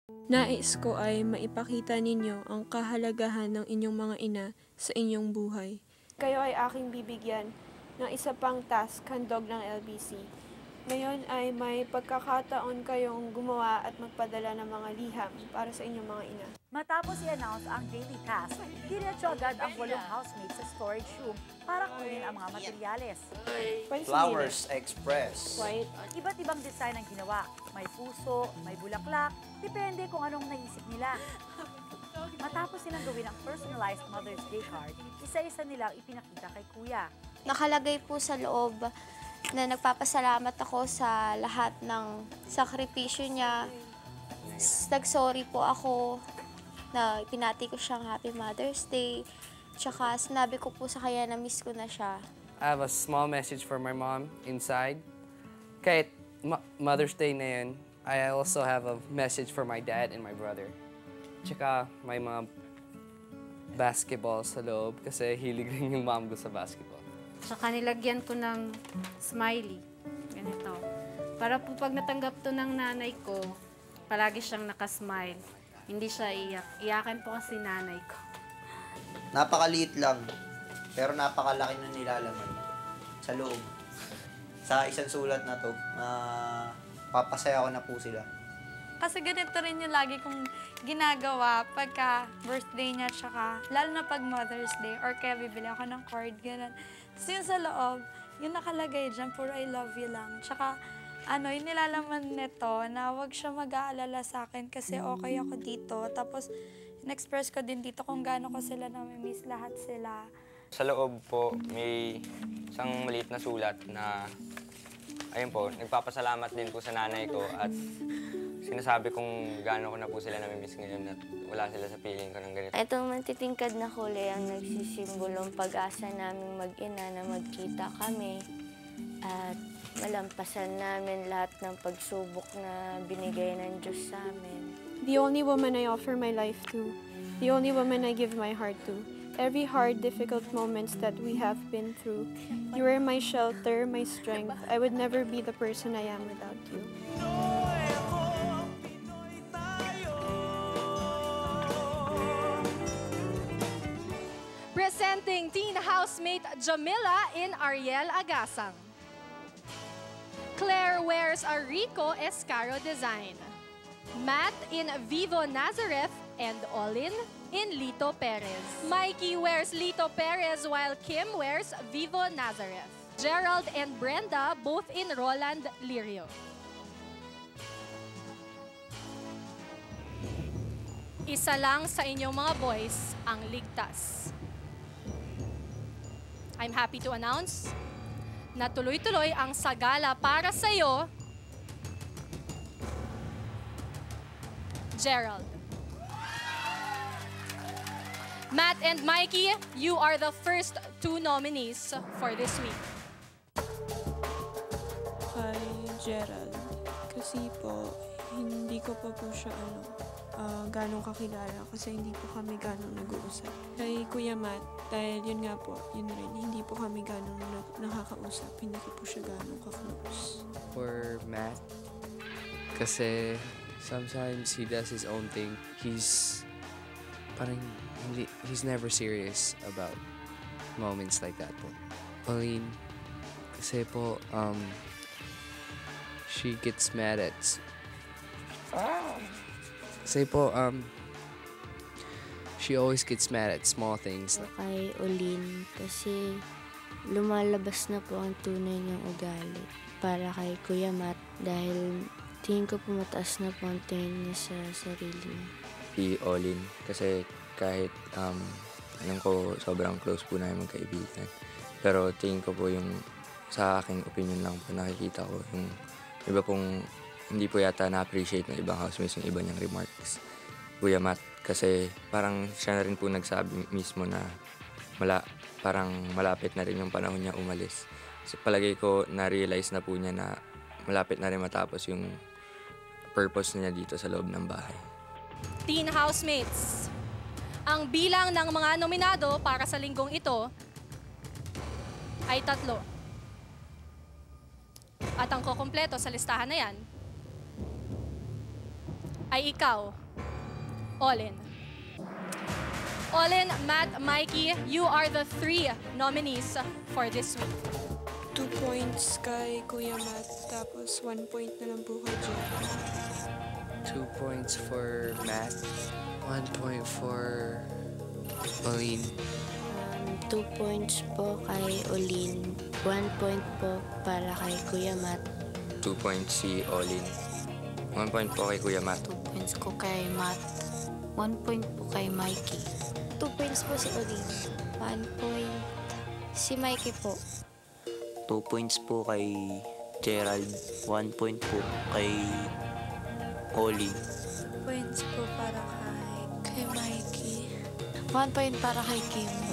Nais ko ay maipakita ninyo ang kahalagahan ng inyong mga ina sa inyong buhay. Kayo ay aking bibigyan ng isa pang task handog ng LBC. Ngayon ay may pagkakataon kayong gumawa at magpadala ng mga liham para sa inyong mga ina. Matapos i-announce ang daily task, diretso agad ang 8 housemates sa storage room para kunin ang mga materyales. Flowers Express. White. Iba't ibang design ang ginawa. May puso, may bulaklak, depende kung anong naisip nila. Matapos nilang gawin ang personalized Mother's Day card, isa-isa nilang ipinakita kay Kuya. Nakalagay po sa loob na nagpapasalamat ako sa lahat ng sakripisyo niya. Nag-sorry po ako na pinati ko siyang Happy Mother's Day. Tsaka sinabi ko po sa kanya na miss ko na siya. I have a small message for my mom inside. Kahit Mother's Day na yun, I also have a message for my dad and my brother. Tsaka may mga basketball sa loob kasi hilig rin yung mom ko sa basketball. Saka nilagyan ko ng smiley. Ganito. Para po pag natanggap to ng nanay ko, palagi siyang nakasmile. Hindi siya iyak. Iyakan po kasi nanay ko. Napakaliit lang, pero napakalaki ng nilalaman sa loob. Sa isang sulat na to, papasaya ko na po sila. Kasi ganito rin yung lagi kong ginagawa pagka birthday niya, tsaka lalo na pag Mother's Day or kaya bibili ako ng card, gano'n. Tapos yung sa loob, yung nakalagay dyan, puro I love you lang. Tsaka yung nilalaman nito na wag siya mag-aalala sa akin kasi okay ako dito. Tapos in-express ko din dito kung gaano ko sila namimiss lahat sila. Sa loob po, may isang maliit na sulat na, ayun po, nagpapasalamat din po sa nanay ko at sinasabi kung gaano ko na po sila namimiss ngayon at wala sila sa piling ko ng ganito. Itong matitingkad na kulay ang nagsisimbolong pag-asa naming mag-ina na magkita kami at malampasan namin lahat ng pagsubok na binigay ng Diyos sa amin. The only woman I offer my life to, the only woman I give my heart to. Every hard, difficult moments that we have been through, you are my shelter, my strength. I would never be the person I am without you. Presenting teen housemate Jamila in Ariel Agasang. Claire wears a Rico Escaro design. Matt in Vivo Nazareth and Olin in Lito Perez. Mikey wears Lito Perez while Kim wears Vivo Nazareth. Gerald and Brenda both in Roland Lirio. Isa lang sa inyong mga boys ang ligtas. I'm happy to announce na tuloy-tuloy ang sagala para sa iyo, Gerald. Matt and Mikey, you are the first 2 nominees for this week. Kay Gerald, kasi po, hindi ko pa po siya ganong kakilala kasi hindi po kami ganong nag-uusap. Kay Kuya Matt, dahil yun nga po, yun rin, hindi po kami ganong nakakausap, hindi ko po siya ganong ka-close. For Matt, kasi sometimes he does his own thing. He's never serious about moments like that po. Pauline, kasi po, she gets mad at... Kasi po, she always gets mad at small things. Kay Olin kasi lumalabas na po ang tunay niyang ugali. Para kay Kuya Matt dahil tingin ko po mataas na po ang tingin niya sa sarili niya. Si Olin kasi kahit alam ko sobrang close po namin magkaibigan. Pero tingin ko po yung sa aking opinion lang po nakikita ko yung iba pong hindi po yata na-appreciate ng ibang housemates yung iba niyang remarks. Kuya Matt, kasi parang siya na rin po nagsabi mismo na parang malapit na rin yung panahon niya umalis. So, palagay ko na-realize na po niya na malapit na rin matapos yung purpose niya dito sa loob ng bahay. Teen housemates, ang bilang ng mga nominado para sa linggong ito ay 3. At ang kukumpleto sa listahan na yan ay ikaw, Olin. Olin, Matt, Mikey, you are the 3 nominees for this week. 2 points kay Kuya Matt, tapos 1 point na lang po kay Jerry. 2 points for Matt. 1 point for Olin. 2 points po kay Olin. 1 point po para kay Kuya Matt. 2 points si Olin. 1 point po kay Kuya Matt. 2 points ko kay Matt. 1 point po kay Mikey. 2 points po si Olin. 1 point si Mikey po. 2 points po kay Gerald. 1 point po kay Oli. Points po para kay Kay Mikey. 1 point para kay Kim.